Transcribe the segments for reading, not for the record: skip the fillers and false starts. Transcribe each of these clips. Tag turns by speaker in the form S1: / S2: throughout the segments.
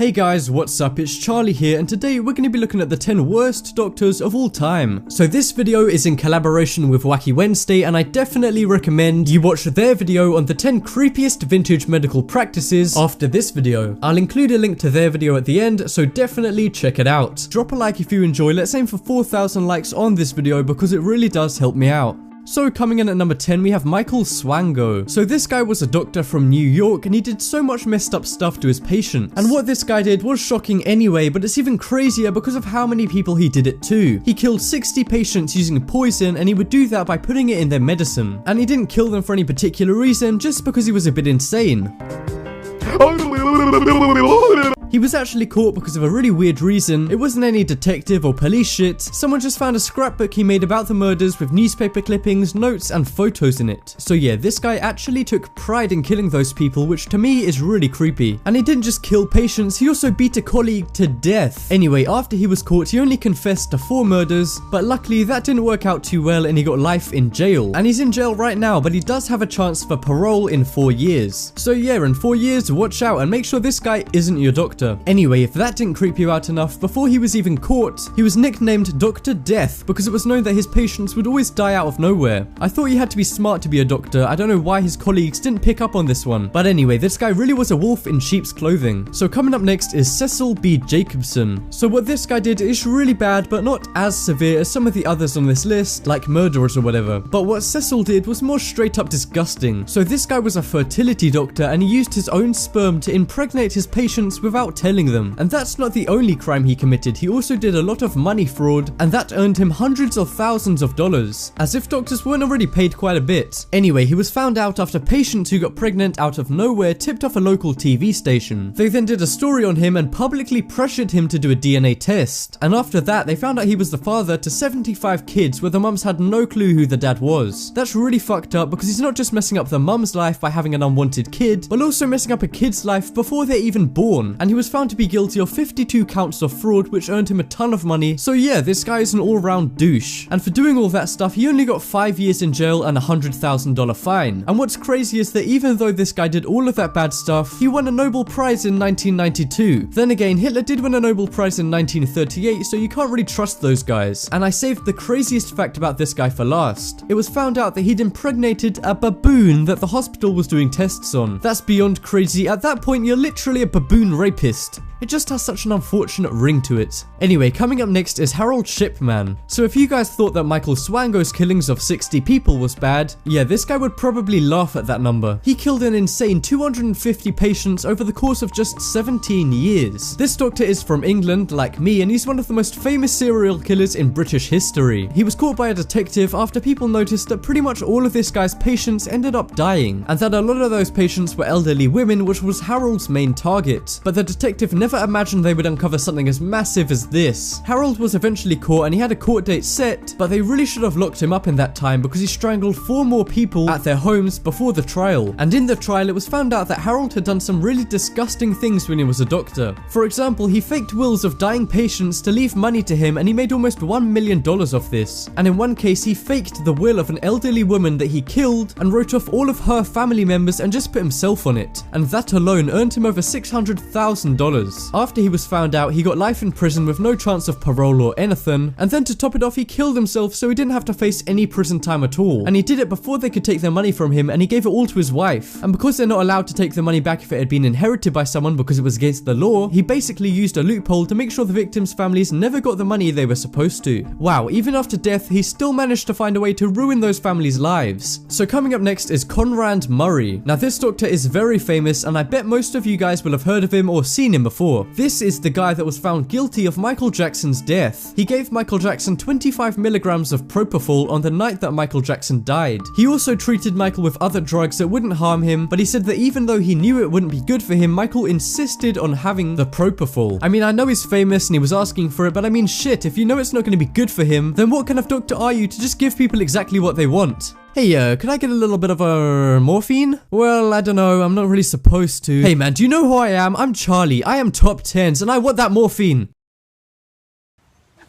S1: Hey guys, what's up? It's Charlie here, and today we're going to be looking at the 10 worst doctors of all time. So this video is in collaboration with Wacky Wednesday, and I definitely recommend you watch their video on the 10 creepiest vintage medical practices after this video. I'll include a link to their video at the end, so definitely check it out. Drop a like if you enjoy. Let's aim for 4,000 likes on this video because it really does help me out. So coming in at number 10, we have Michael Swango. So this guy was a doctor from New York, and he did so much messed up stuff to his patients. And what this guy did was shocking anyway, but it's even crazier because of how many people he did it to. He killed 60 patients using poison, and he would do that by putting it in their medicine. And he didn't kill them for any particular reason, just because he was a bit insane. He was actually caught because of a really weird reason. It wasn't any detective or police shit. Someone just found a scrapbook he made about the murders with newspaper clippings, notes, and photos in it. So yeah, this guy actually took pride in killing those people, which to me is really creepy. And he didn't just kill patients, he also beat a colleague to death. Anyway, after he was caught, he only confessed to 4 murders, but luckily that didn't work out too well and he got life in jail. And he's in jail right now, but he does have a chance for parole in 4 years. So yeah, in 4 years, watch out and make sure this guy isn't your doctor. Anyway, if that didn't creep you out enough, before he was even caught, he was nicknamed Dr. Death because it was known that his patients would always die out of nowhere. I thought you had to be smart to be a doctor. I don't know why his colleagues didn't pick up on this one. But anyway, this guy really was a wolf in sheep's clothing. So coming up next is Cecil B. Jacobson. So what this guy did is really bad, but not as severe as some of the others on this list, like murderers or whatever. But what Cecil did was more straight up disgusting. So this guy was a fertility doctor, and he used his own sperm to impregnate his patients without telling them. And that's not the only crime he committed. He also did a lot of money fraud, and that earned him hundreds of thousands of dollars, as if doctors weren't already paid quite a bit. Anyway, he was found out after patients who got pregnant out of nowhere tipped off a local TV station. They then did a story on him and publicly pressured him to do a DNA test. And after that, they found out he was the father to 75 kids where the mums had no clue who the dad was. That's really fucked up because he's not just messing up the mum's life by having an unwanted kid, but also messing up a kid's life before they're even born. And he was found to be guilty of 52 counts of fraud, which earned him a ton of money. So yeah, this guy is an all-round douche. And for doing all that stuff, he only got 5 years in jail and a $100,000 fine. And what's crazy is that even though this guy did all of that bad stuff, he won a Nobel Prize in 1992. Then again, Hitler did win a Nobel Prize in 1938, so you can't really trust those guys. And I saved the craziest fact about this guy for last. It was found out that he'd impregnated a baboon that the hospital was doing tests on. That's beyond crazy. At that point, you're literally a baboon rapist. It just has such an unfortunate ring to it. Anyway, coming up next is Harold Shipman. So if you guys thought that Michael Swango's killings of 60 people was bad, yeah, this guy would probably laugh at that number. He killed an insane 250 patients over the course of just 17 years. This doctor is from England, like me, and he's one of the most famous serial killers in British history. He was caught by a detective after people noticed that pretty much all of this guy's patients ended up dying, and that a lot of those patients were elderly women, which was Harold's main target. But the detective never imagined they would uncover something as massive as this. Harold was eventually caught and he had a court date set, but they really should have locked him up in that time because he strangled 4 more people at their homes before the trial. And in the trial, it was found out that Harold had done some really disgusting things when he was a doctor. For example, he faked wills of dying patients to leave money to him, and he made almost $1 million off this. And in one case, he faked the will of an elderly woman that he killed and wrote off all of her family members and just put himself on it. And that alone earned him over $600,000. After he was found out, he got life in prison with no chance of parole or anything, and then to top it off, he killed himself so he didn't have to face any prison time at all. And he did it before they could take their money from him, and he gave it all to his wife. And because they're not allowed to take the money back if it had been inherited by someone because it was against the law, he basically used a loophole to make sure the victims' families never got the money they were supposed to. Wow, even after death, he still managed to find a way to ruin those families' lives. So coming up next is Conrad Murray. Now this doctor is very famous, and I bet most of you guys will have heard of him or seen him before. This is the guy that was found guilty of Michael Jackson's death. He gave Michael Jackson 25 milligrams of propofol on the night that Michael Jackson died. He also treated Michael with other drugs that wouldn't harm him, but he said that even though he knew it wouldn't be good for him, Michael insisted on having the propofol. I mean, I know he's famous and he was asking for it, but I mean shit, if you know it's not going to be good for him, then what kind of doctor are you to just give people exactly what they want? Hey, could I get a little bit of morphine? Well, I don't know, I'm not really supposed to. Hey man, do you know who I am? I'm Charlie, I am top 10s, and I want that morphine.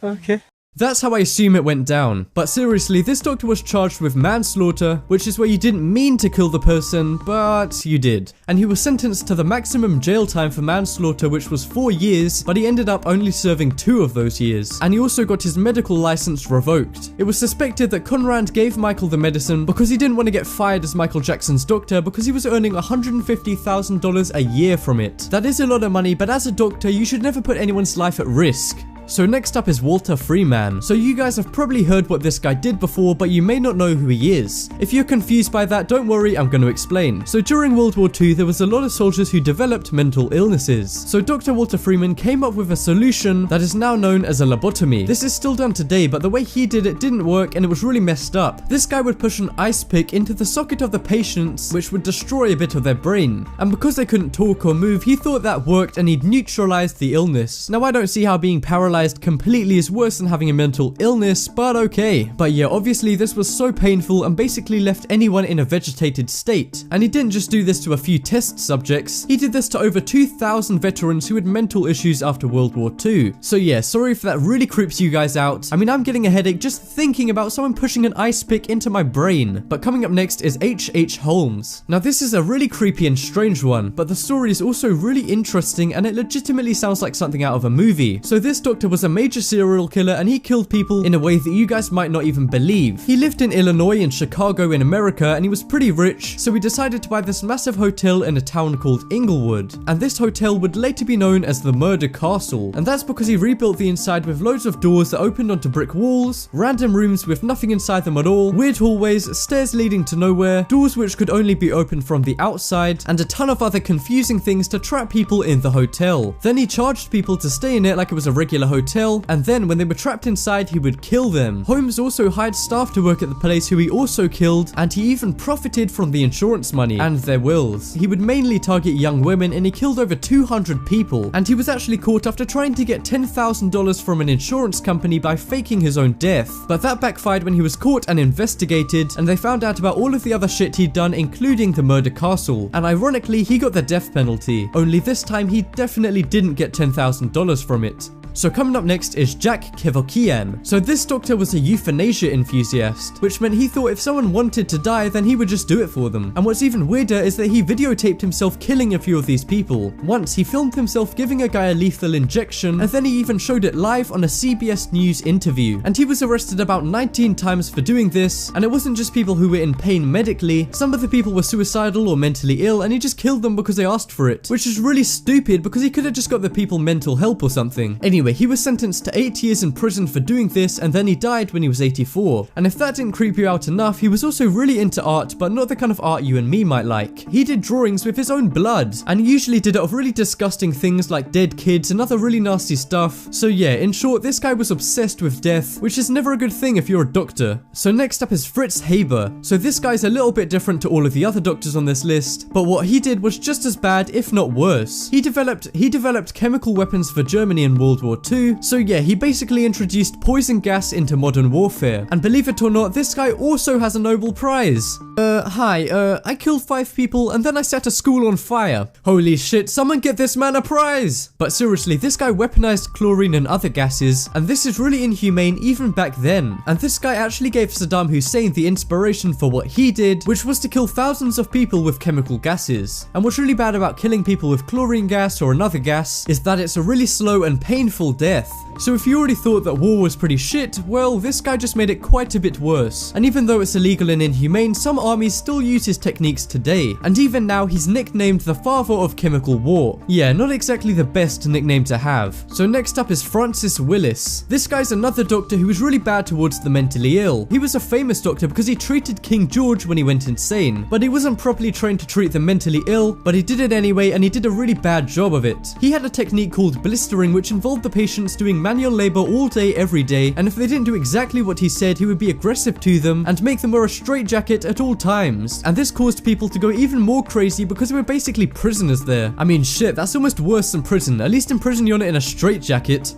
S2: Okay.
S1: That's how I assume it went down. But seriously, this doctor was charged with manslaughter, which is where you didn't mean to kill the person, but you did. And he was sentenced to the maximum jail time for manslaughter, which was 4 years, but he ended up only serving 2 of those years. And he also got his medical license revoked. It was suspected that Conrad gave Michael the medicine because he didn't want to get fired as Michael Jackson's doctor because he was earning $150,000 a year from it. That is a lot of money, but as a doctor, you should never put anyone's life at risk. So next up is Walter Freeman. So you guys have probably heard what this guy did before, but you may not know who he is. If you're confused by that, don't worry, I'm going to explain. So during World War II, there was a lot of soldiers who developed mental illnesses. So Dr. Walter Freeman came up with a solution that is now known as a lobotomy. This is still done today, but the way he did it didn't work and it was really messed up. This guy would push an ice pick into the socket of the patients, which would destroy a bit of their brain. And because they couldn't talk or move, he thought that worked and he'd neutralized the illness. Now I don't see how being paralyzed completely is worse than having a mental illness, but okay. But yeah, obviously this was so painful and basically left anyone in a vegetated state. And he didn't just do this to a few test subjects, he did this to over 2,000 veterans who had mental issues after World War II. So yeah, sorry if that really creeps you guys out. I mean, I'm getting a headache just thinking about someone pushing an ice pick into my brain. But coming up next is H.H. Holmes. Now this is a really creepy and strange one, but the story is also really interesting and it legitimately sounds like something out of a movie. So this doctor was a major serial killer and he killed people in a way that you guys might not even believe. He lived in Illinois and Chicago in America and he was pretty rich, so he decided to buy this massive hotel in a town called Inglewood. And this hotel would later be known as the Murder Castle. And that's because he rebuilt the inside with loads of doors that opened onto brick walls, random rooms with nothing inside them at all, weird hallways, stairs leading to nowhere, doors which could only be opened from the outside, and a ton of other confusing things to trap people in the hotel. Then he charged people to stay in it like it was a regular hotel, and then when they were trapped inside, he would kill them. Holmes also hired staff to work at the place who he also killed, and he even profited from the insurance money and their wills. He would mainly target young women and he killed over 200 people, and he was actually caught after trying to get $10,000 from an insurance company by faking his own death. But that backfired when he was caught and investigated, and they found out about all of the other shit he'd done, including the Murder Castle. And ironically, he got the death penalty, only this time he definitely didn't get $10,000 from it. So coming up next is Jack Kevorkian. So this doctor was a euthanasia enthusiast, which meant he thought if someone wanted to die, then he would just do it for them. And what's even weirder is that he videotaped himself killing a few of these people. Once, he filmed himself giving a guy a lethal injection, and then he even showed it live on a CBS News interview. And he was arrested about 19 times for doing this, and it wasn't just people who were in pain medically. Some of the people were suicidal or mentally ill, and he just killed them because they asked for it, which is really stupid because he could have just got the people mental help or something. Anyway, he was sentenced to 8 years in prison for doing this, and then he died when he was 84. And if that didn't creep you out enough, he was also really into art, but not the kind of art you and me might like. He did drawings with his own blood, and he usually did it of really disgusting things like dead kids and other really nasty stuff. So yeah, in short, this guy was obsessed with death, which is never a good thing if you're a doctor. So next up is Fritz Haber. So this guy's a little bit different to all of the other doctors on this list, but what he did was just as bad, if not worse. He developed chemical weapons for Germany in World War II. So yeah, he basically introduced poison gas into modern warfare. And believe it or not, this guy also has a Nobel Prize. I killed 5 people and then I set a school on fire. Holy shit, someone get this man a prize! But seriously, this guy weaponized chlorine and other gases, and this is really inhumane even back then. And this guy actually gave Saddam Hussein the inspiration for what he did, which was to kill thousands of people with chemical gases. And what's really bad about killing people with chlorine gas or another gas is that it's a really slow and painful death. So if you already thought that war was pretty shit, well, this guy just made it quite a bit worse. And even though it's illegal and inhumane, some armies still use his techniques today. And even now, he's nicknamed the father of chemical war. Yeah, not exactly the best nickname to have. So next up is Francis Willis. This guy's another doctor who was really bad towards the mentally ill. He was a famous doctor because he treated King George when he went insane. But he wasn't properly trained to treat the mentally ill, but he did it anyway, and he did a really bad job of it. He had a technique called blistering, which involved the patients doing manual labor all day every day, and if they didn't do exactly what he said, he would be aggressive to them and make them wear a straitjacket at all times. And this caused people to go even more crazy because they were basically prisoners there. I mean shit, that's almost worse than prison. At least in prison you're not in a straitjacket.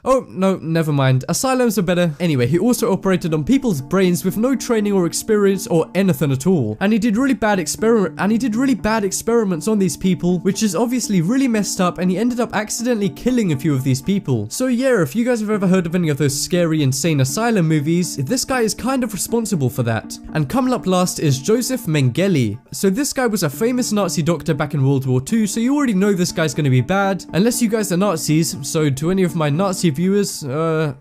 S1: Oh, no, never mind. Asylums are better. Anyway, he also operated on people's brains with no training or experience or anything at all. And he did really bad experiments on these people, which is obviously really messed up, and he ended up accidentally killing a few of these people. So yeah, if you guys have ever heard of any of those scary, insane asylum movies, this guy is kind of responsible for that. And coming up last is Joseph Mengele. So this guy was a famous Nazi doctor back in World War II, so you already know this guy's gonna be bad, unless you guys are Nazis. So to any of my Nazi viewers,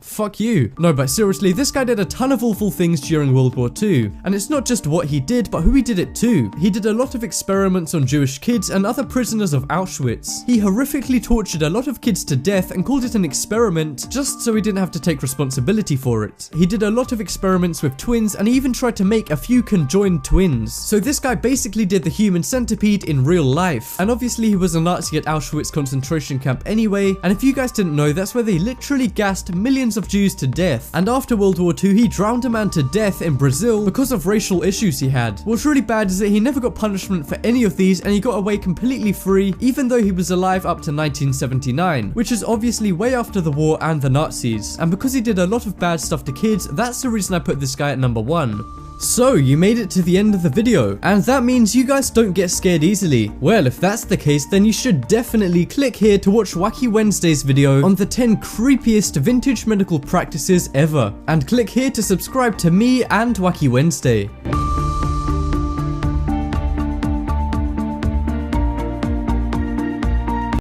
S1: fuck you. No, but seriously, this guy did a ton of awful things during World War II. And it's not just what he did, but who he did it to. He did a lot of experiments on Jewish kids and other prisoners of Auschwitz. He horrifically tortured a lot of kids to death and called it an experiment just so he didn't have to take responsibility for it. He did a lot of experiments with twins, and he even tried to make a few conjoined twins. So this guy basically did the human centipede in real life. And obviously he was a Nazi at Auschwitz concentration camp anyway, and if you guys didn't know, that's where they literally gassed millions of Jews to death. And after World War II, he drowned a man to death in Brazil because of racial issues he had. What's really bad is that he never got punishment for any of these, and he got away completely free, even though he was alive up to 1979, which is obviously way after the war and the Nazis. And because he did a lot of bad stuff to kids, that's the reason I put this guy at number 1. So, you made it to the end of the video, and that means you guys don't get scared easily. Well, if that's the case, then you should definitely click here to watch Wacky Wednesday's video on the 10 creepiest vintage medical practices ever. And click here to subscribe to me and Wacky Wednesday.